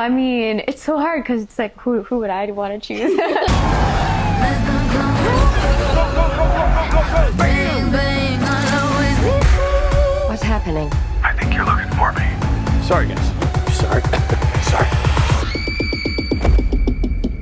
I mean, it's so hard because it's like, who would I want to choose? What's happening? I think you're looking for me. Sorry, guys. Sorry. Sorry.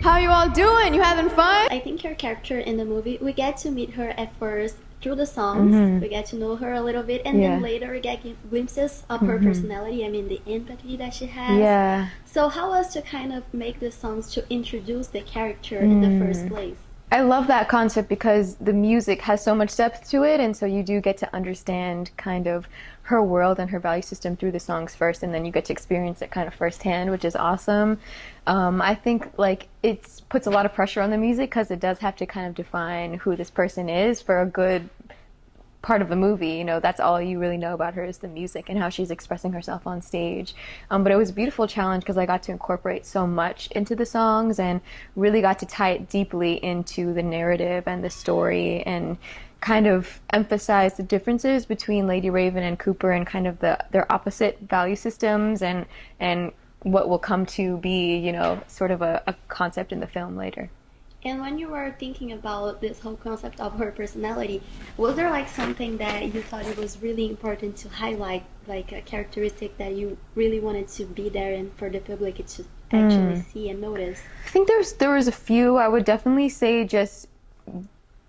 How you all doing? You having fun? I think her character in the movie, we get to meet her at first through the songs. We get to know her a little bit, and then later we get glimpses of her personality. I mean, the empathy that she has. Yeah. So how was to kind of make the songs to introduce the character in the first place? I love that concept because the music has so much depth to it, and so you do get to understand kind of her world and her value system through the songs first, and then you get to experience it kind of firsthand, which is awesome. I think like it puts a lot of pressure on the music because it does have to kind of define who this person is for a good part of the movie. You know, that's all you really know about her is the music and how she's expressing herself on stage. But it was a beautiful challenge because I got to incorporate so much into the songs and really got to tie it deeply into the narrative and the story and kind of emphasize the differences between Lady Raven and Cooper and kind of their opposite value systems and what will come to be, you know, sort of a concept in the film later. And when you were thinking about this whole concept of her personality, was there like something that you thought it was really important to highlight, like a characteristic that you really wanted to be there and for the public to actually see and notice? I think there was a few. I would definitely say just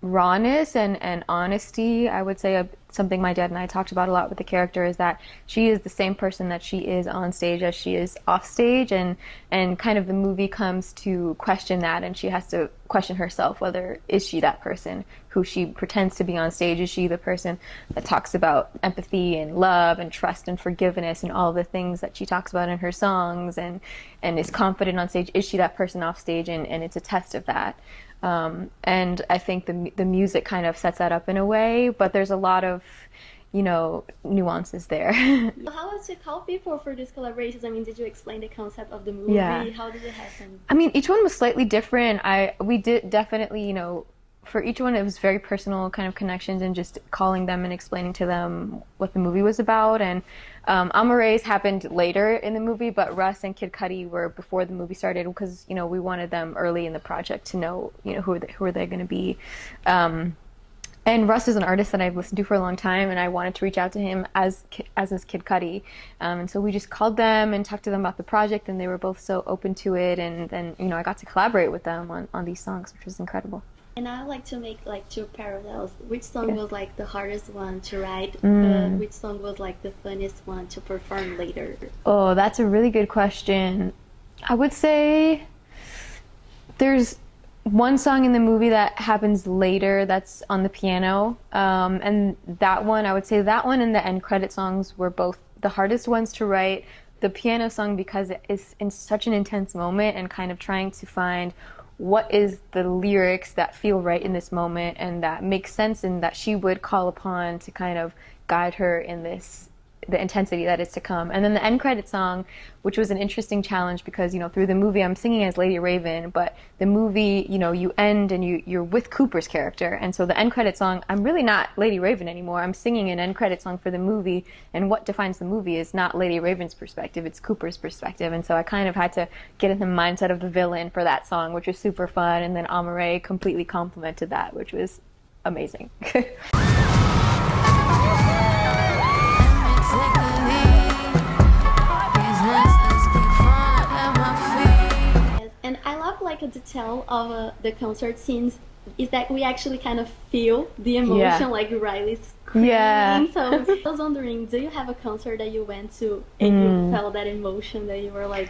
rawness and honesty. I would say something my dad and I talked about a lot with the character is that she is the same person that she is on stage as she is off stage, and kind of the movie comes to question that, and she has to question herself whether is she that person who she pretends to be on stage. Is she the person that talks about empathy and love and trust and forgiveness and all the things that she talks about in her songs and is confident on stage? Is she that person off stage? And it's a test of that. And I think the music kind of sets that up in a way, but there's a lot of, you know, nuances there. How was it call people for these collaborations? I mean, did you explain the concept of the movie? Yeah. How did it happen? I mean, each one was slightly different. We did definitely, you know, for each one it was very personal kind of connections and just calling them and explaining to them what the movie was about. And Amare's happened later in the movie, but Russ and Kid Cudi were before the movie started because, you know, we wanted them early in the project to know, you know, who are they going to be. And Russ is an artist that I've listened to for a long time, and I wanted to reach out to him as is Kid Cudi. And so we just called them and talked to them about the project, and they were both so open to it. And then, you know, I got to collaborate with them on these songs, which was incredible. And I like to make like two parallels. Which song was like the hardest one to write? Which song was like the funniest one to perform later? Oh, that's a really good question. I would say there's one song in the movie that happens later that's on the piano. And that one, I would say that one and the end credit songs were both the hardest ones to write. The piano song because it is in such an intense moment and kind of trying to find what is the lyrics that feel right in this moment and that makes sense and that she would call upon to kind of guide her in the intensity that is to come. And then the end credit song, which was an interesting challenge because, you know, through the movie I'm singing as Lady Raven, but the movie, you know, you end and you're with Cooper's character. And so the end credit song, I'm really not Lady Raven anymore. I'm singing an end credit song for the movie, and what defines the movie is not Lady Raven's perspective, it's Cooper's perspective. And so I kind of had to get in the mindset of the villain for that song, which was super fun. And then Amare completely complimented that, which was amazing. And I love like a detail of the concert scenes is that we actually kind of feel the emotion, like Riley's screaming. Yeah. So I was wondering, do you have a concert that you went to and you felt that emotion that you were like,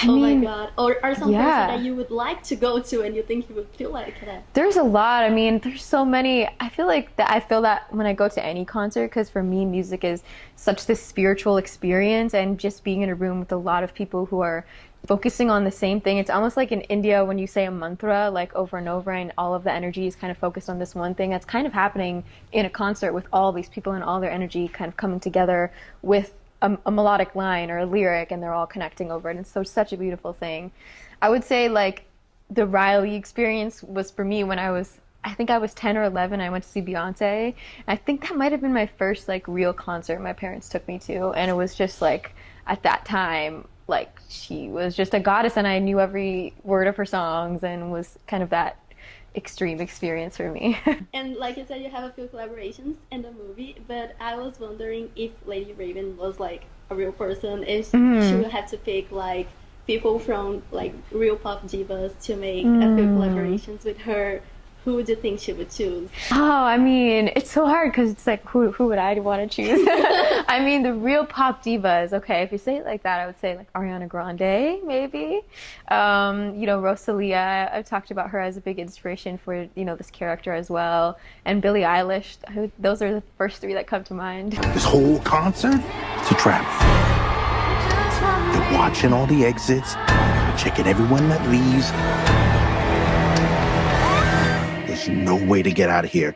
my God, or some concert that you would like to go to and you think you would feel like that? There's a lot. I mean, there's so many. I feel like that. I feel that when I go to any concert, because for me, music is such this spiritual experience, and just being in a room with a lot of people who are focusing on the same thing. It's almost like in India when you say a mantra like over and over and all of the energy is kind of focused on this one thing. That's kind of happening in a concert with all these people and all their energy kind of coming together with a melodic line or a lyric, and they're all connecting over it. And so such a beautiful thing. I would say like the Riley experience was for me when I think I was 10 or 11. I went to see Beyonce. I think that might have been my first like real concert my parents took me to, and it was just like at that time like she was just a goddess and I knew every word of her songs and was kind of that extreme experience for me. And like you said, you have a few collaborations in the movie, but I was wondering if Lady Raven was like a real person, if she would have to pick like people from like real pop divas to make a few collaborations with her. Who would you think she would choose? Oh, I mean, it's so hard because it's like, who would I want to choose? I mean, the real pop divas, okay, if you say it like that, I would say like Ariana Grande, maybe. You know, Rosalia, I've talked about her as a big inspiration for, you know, this character as well. And Billie Eilish, those are the first three that come to mind. This whole concert, it's a trap. You're watching all the exits, you're checking everyone that leaves. There's no way to get out of here